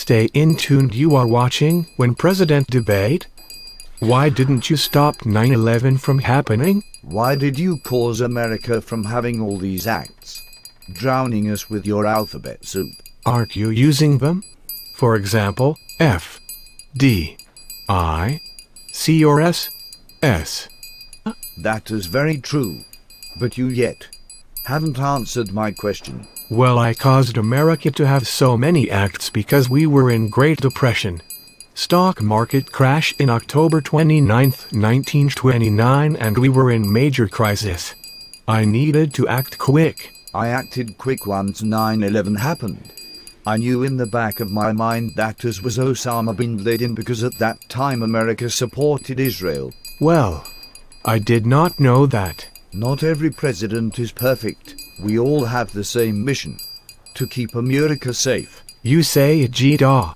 stay in tuned you are watching when President debate? Why didn't you stop 9/11 from happening? Why did you cause America from having all these acts? Drowning us with your alphabet soup. Aren't you using them? For example, F, D, I, C or S, S. That is very true. But you yet haven't answered my question. Well, I caused America to have so many acts because we were in Great Depression. Stock market crash in October 29, 1929, and we were in major crisis. I needed to act quick. I acted quick once 9/11 happened. I knew in the back of my mind that it was Osama bin Laden because at that time America supported Israel. Well, I did not know that. Not every president is perfect. We all have the same mission. To keep America safe. You say it, G-Daw.